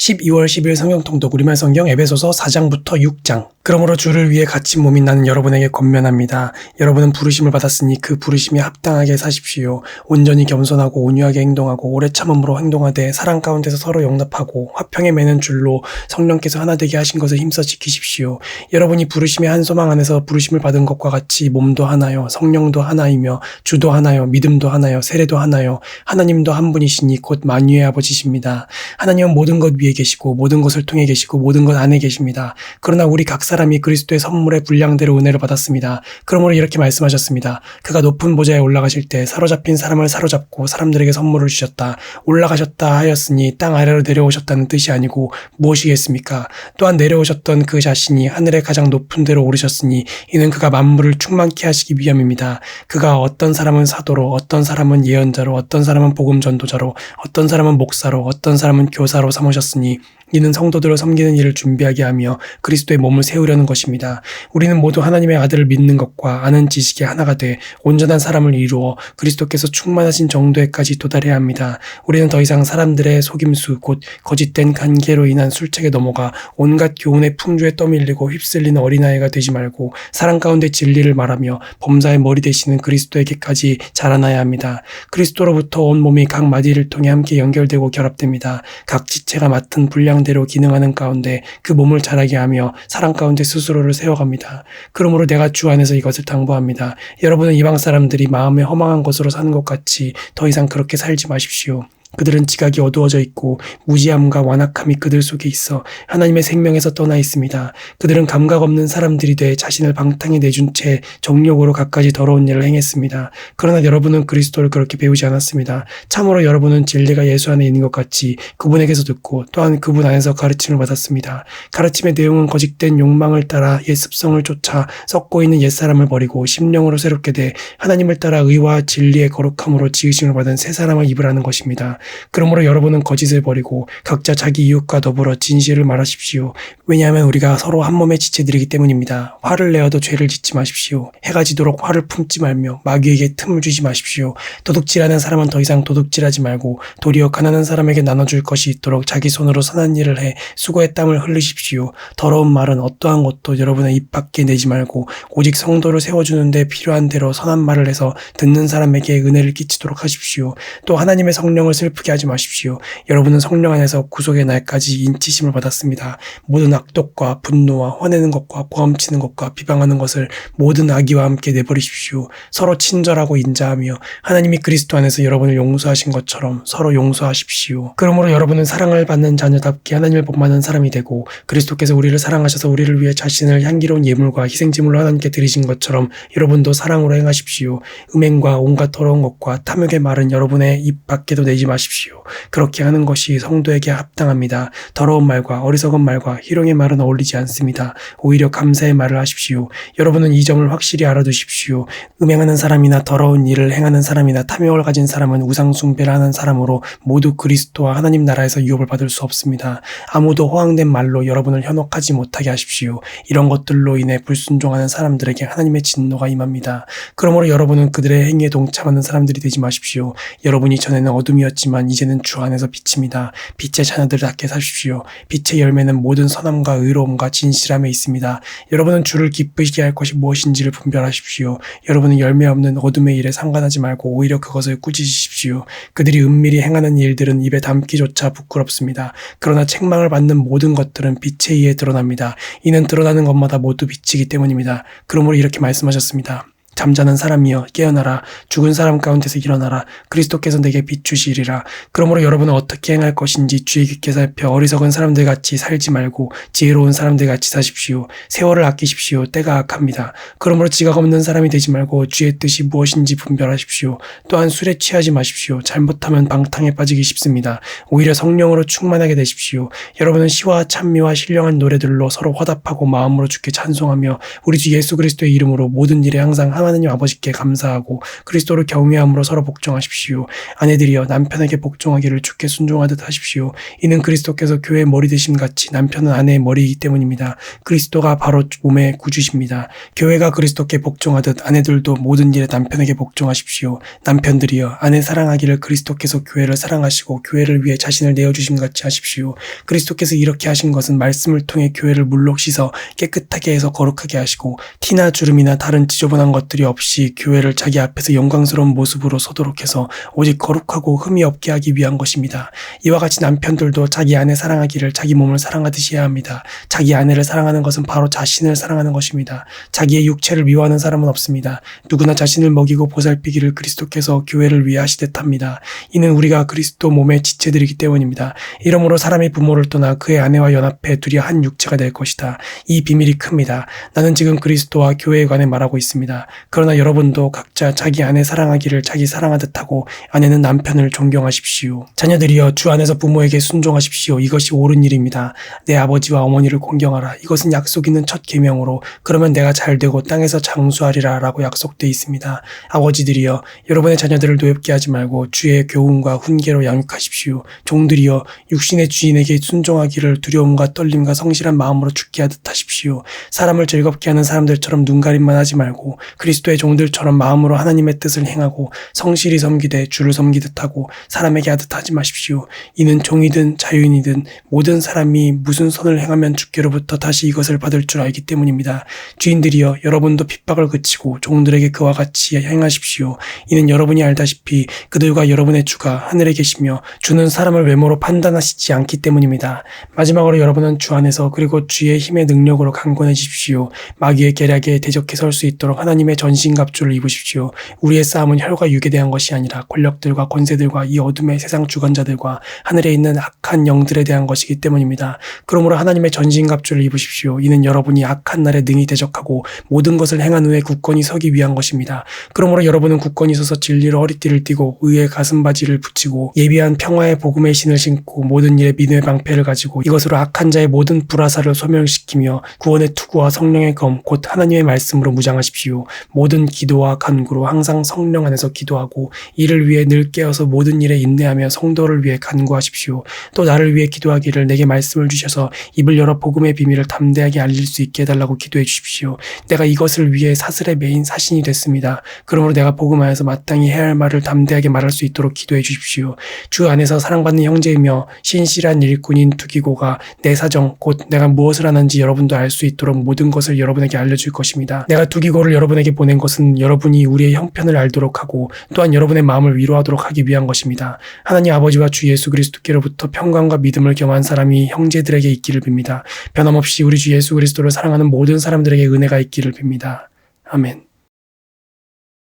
12월 10일 성경 통독 우리말 성경 에베소서 4장부터 6장. 그러므로 주를 위해 갇힌 몸인 나는 여러분에게 권면합니다. 여러분은 부르심을 받았으니 그 부르심에 합당하게 사십시오. 온전히 겸손하고 온유하게 행동하고 오래 참음으로 행동하되 사랑 가운데서 서로 용납하고 화평에 매는 줄로 성령께서 하나 되게 하신 것을 힘써 지키십시오. 여러분이 부르심의 한 소망 안에서 부르심을 받은 것과 같이 몸도 하나요, 성령도 하나이며 주도 하나요, 믿음도 하나요, 세례도 하나요, 하나님도 한 분이시니 곧 만유의 아버지십니다. 하나님은 모든 것 위에 계시고 모든 것을 통해 계시고 모든 것 안에 계십니다. 그러나 우리 각 사람이 그리스도의 선물의 분량대로 은혜를 받았습니다. 그러므로 이렇게 말씀하셨습니다. 그가 높은 보좌에 올라가실 때 사로잡힌 사람을 사로잡고 사람들에게 선물을 주셨다. 올라가셨다 하였으니 땅 아래로 내려오셨다는 뜻이 아니고 무엇이겠습니까? 또한 내려오셨던 그 자신이 하늘의 가장 높은 데로 오르셨으니 이는 그가 만물을 충만케 하시기 위함입니다. 그가 어떤 사람은 사도로, 어떤 사람은 예언자로, 어떤 사람은 복음 전도자로, 어떤 사람은 목사로, 어떤 사람은 교사로 삼으셨으니 이는 성도들을 섬기는 일을 준비하게 하며 그리스도의 몸을 세우려는 것입니다. 우리는 모두 하나님의 아들을 믿는 것과 아는 지식이 하나가 돼 온전한 사람을 이루어 그리스도께서 충만하신 정도에까지 도달해야 합니다. 우리는 더 이상 사람들의 속임수 곧 거짓된 관계로 인한 술책에 넘어가 온갖 교훈의 풍조에 떠밀리고 휩쓸리는 어린아이가 되지 말고 사랑 가운데 진리를 말하며 범사의 머리 되시는 그리스도에게까지 자라나야 합니다. 그리스도로부터 온 몸이 각 마디를 통해 함께 연결되고 결합됩니다. 각 지체가 맡은 분량 대로 기능하는 가운데 그 몸을 자라게 하며 사랑 가운데 스스로를 세워갑니다. 그러므로 내가 주 안에서 이것을 당부합니다. 여러분은 이방 사람들이 마음에 허망한 것으로 사는 것 같이 더 이상 그렇게 살지 마십시오. 그들은 지각이 어두워져 있고 무지함과 완악함이 그들 속에 있어 하나님의 생명에서 떠나 있습니다. 그들은 감각 없는 사람들이 돼 자신을 방탕히 내준 채 정욕으로 갖가지 더러운 일을 행했습니다. 그러나 여러분은 그리스도를 그렇게 배우지 않았습니다. 참으로 여러분은 진리가 예수 안에 있는 것 같이 그분에게서 듣고 또한 그분 안에서 가르침을 받았습니다. 가르침의 내용은 거짓된 욕망을 따라 옛 습성을 쫓아 썩고 있는 옛사람을 버리고 심령으로 새롭게 돼 하나님을 따라 의와 진리의 거룩함으로 지으심을 받은 새 사람을 입으라는 것입니다. 그러므로 여러분은 거짓을 버리고 각자 자기 이웃과 더불어 진실을 말하십시오. 왜냐하면 우리가 서로 한 몸의 지체들이기 때문입니다. 화를 내어도 죄를 짓지 마십시오. 해가 지도록 화를 품지 말며 마귀에게 틈을 주지 마십시오. 도둑질하는 사람은 더 이상 도둑질하지 말고 도리어 가난한 사람에게 나눠줄 것이 있도록 자기 손으로 선한 일을 해 수고의 땀을 흘리십시오. 더러운 말은 어떠한 것도 여러분의 입 밖에 내지 말고 오직 성도를 세워주는 데 필요한 대로 선한 말을 해서 듣는 사람에게 은혜를 끼치도록 하십시오. 또 하나님의 성령을 슬프게 하지 마십시오. 여러분은 성령 안에서 구속의 날까지 인치심을 받았습니다. 모든 악독과 분노와 화내는 것과 고함치는 것과 비방하는 것을 모든 악의와 함께 내버리십시오. 서로 친절하고 인자하며 하나님이 그리스도 안에서 여러분을 용서하신 것처럼 서로 용서하십시오. 그러므로 여러분은 사랑을 받는 자녀답게 하나님을 본받는 사람이 되고 그리스도께서 우리를 사랑하셔서 우리를 위해 자신을 향기로운 예물과 희생제물로 하나님께 드리신 것처럼 여러분도 사랑으로 행하십시오. 음행과 온갖 더러운 것과 탐욕의 말은 여러분의 입 밖에도 내지 마십시오. 그렇게 하는 것이 성도에게 합당합니다. 더러운 말과 어리석은 말과 희롱의 말은 어울리지 않습니다. 오히려 감사의 말을 하십시오. 여러분은 이 점을 확실히 알아두십시오. 음행하는 사람이나 더러운 일을 행하는 사람이나 탐욕을 가진 사람은 우상숭배를 하는 사람으로 모두 그리스도와 하나님 나라에서 유업을 받을 수 없습니다. 아무도 허황된 말로 여러분을 현혹하지 못하게 하십시오. 이런 것들로 인해 불순종하는 사람들에게 하나님의 진노가 임합니다. 그러므로 여러분은 그들의 행위에 동참하는 사람들이 되지 마십시오. 여러분이 전에는 어둠이었지만 이제는 주 안에서 빛입니다. 빛의 자녀들답게 사십시오. 빛의 열매는 모든 선함과 의로움과 진실함에 있습니다. 여러분은 주를 기쁘시게 할 것이 무엇인지를 분별하십시오. 여러분은 열매 없는 어둠의 일에 상관하지 말고 오히려 그것을 꾸짖으십시오. 그들이 은밀히 행하는 일들은 입에 담기조차 부끄럽습니다. 그러나 책망을 받는 모든 것들은 빛에 의해 드러납니다. 이는 드러나는 것마다 모두 빛이기 때문입니다. 그러므로 이렇게 말씀하셨습니다. 잠자는 사람이여 깨어나라. 죽은 사람 가운데서 일어나라. 그리스도께서 내게 비추시리라. 그러므로 여러분은 어떻게 행할 것인지 주의 깊게 살펴 어리석은 사람들같이 살지 말고 지혜로운 사람들같이 사십시오. 세월을 아끼십시오. 때가 악합니다. 그러므로 지각 없는 사람이 되지 말고 주의 뜻이 무엇인지 분별하십시오. 또한 술에 취하지 마십시오. 잘못하면 방탕에 빠지기 쉽습니다. 오히려 성령으로 충만하게 되십시오. 여러분은 시와 찬미와 신령한 노래들로 서로 화답하고 마음으로 주께 찬송하며 우리 주 예수 그리스도의 이름으로 모든 일에 항상 하나님 아버지께 감사하고 그리스도를 경외함으로 서로 복종하십시오. 아내들이여 남편에게 복종하기를 주께 순종하듯 하십시오. 이는 그리스도께서 교회의 머리 되심 같이 남편은 아내의 머리이기 때문입니다. 그리스도가 바로 몸의 구주십니다. 교회가 그리스도께 복종하듯 아내들도 모든 일에 남편에게 복종하십시오. 남편들이여 아내 사랑하기를 그리스도께서 교회를 사랑하시고 교회를 위해 자신을 내어주심 같이 하십시오. 그리스도께서 이렇게 하신 것은 말씀을 통해 교회를 물로 씻어 깨끗하게 해서 거룩하게 하시고 티나 주름이나 다른 지저분한 것들이 없이 교회를 자기 앞에서 영광스러운 모습으로 서도록 해서 오직 거룩하고 흠이 없게 하기 위한 것입니다. 이와 같이 남편들도 자기 아내 사랑하기를 자기 몸을 사랑하듯이 해야 합니다. 자기 아내를 사랑하는 것은 바로 자신을 사랑하는 것입니다. 자기의 육체를 미워하는 사람은 없습니다. 누구나 자신을 먹이고 보살피기를 그리스도께서 교회를 위해 하시듯 합니다. 이는 우리가 그리스도 몸의 지체들이기 때문입니다. 이러므로 사람이 부모를 떠나 그의 아내와 연합해 둘이 한 육체가 될 것이다. 이 비밀이 큽니다. 나는 지금 그리스도와 교회에 관해 말하고 있습니다. 그러나 여러분도 각자 자기 아내 사랑하기를 자기 사랑하듯 하고 아내는 남편을 존경하십시오. 자녀들이여 주 안에서 부모에게 순종하십시오. 이것이 옳은 일입니다. 내 아버지와 어머니를 공경하라. 이것은 약속 있는 첫 계명으로 그러면 내가 잘되고 땅에서 장수하리라 라고 약속되어 있습니다. 아버지들이여 여러분의 자녀들을 노엽게 하지 말고 주의 교훈과 훈계로 양육하십시오. 종들이여 육신의 주인에게 순종하기를 두려움과 떨림과 성실한 마음으로 죽게 하듯 하십시오. 사람을 즐겁게 하는 사람들처럼 눈가림만 하지 말고 그리스도의 종들처럼 마음으로 하나님의 뜻을 행하고 성실히 섬기되 주를 섬기듯 하고 사람에게 하듯 하지 마십시오. 이는 종이든 자유인이든 모든 사람이 무슨 선을 행하면 주께로부터 다시 이것을 받을 줄 알기 때문입니다. 주인들이여 여러분도 핍박을 그치고 종들에게 그와 같이 행하십시오. 이는 여러분이 알다시피 그들과 여러분의 주가 하늘에 계시며 주는 사람을 외모로 판단하시지 않기 때문입니다. 마지막으로 여러분은 주 안에서 그리고 주의 힘의 능력으로 강건해지십시오. 마귀의 계략에 대적해 설 수 있도록 하나님의 전신갑주를 입으십시오. 우리의 싸움은 혈과 육에 대한 것이 아니라 권력들과 권세들과 이 어둠의 세상 주관자들과 하늘에 있는 악한 영들에 대한 것이기 때문입니다. 그러므로 하나님의 전신갑주를 입으십시오. 이는 여러분이 악한 날에 능히 대적하고 모든 것을 행한 후에 굳건히 서기 위한 것입니다. 그러므로 여러분은 굳건히 서서 진리로 허리띠를 띠고 의의 가슴바지를 붙이고 예비한 평화의 복음의 신을 신고 모든 일에 믿음의 방패를 가지고 이것으로 악한 자의 모든 불화살을 소멸시키며 구원의 투구와 성령의 검 곧 하나님의 말씀으로 무장하십시오. 모든 기도와 간구로 항상 성령 안에서 기도하고 이를 위해 늘 깨어서 모든 일에 인내하며 성도를 위해 간구하십시오. 또 나를 위해 기도하기를 내게 말씀을 주셔서 입을 열어 복음의 비밀을 담대하게 알릴 수 있게 해달라고 기도해 주십시오. 내가 이것을 위해 사슬에 매인 사신이 됐습니다. 그러므로 내가 복음하여서 마땅히 해야 할 말을 담대하게 말할 수 있도록 기도해 주십시오. 주 안에서 사랑받는 형제이며 신실한 일꾼인 두기고가 내 사정 곧 내가 무엇을 하는지 여러분도 알 수 있도록 모든 것을 여러분에게 알려줄 것입니다. 내가 두기고를 여러분에게 보낸 것은 여러분이 우리의 형편을 알도록 하고 또한 여러분의 마음을 위로하도록 하기 위한 것입니다. 하나님 아버지와 주 예수 그리스도께로부터 평강과 믿음을 겸한 사람이 형제들에게 있기를 빕니다. 변함없이 우리 주 예수 그리스도를 사랑하는 모든 사람들에게 은혜가 있기를 빕니다. 아멘.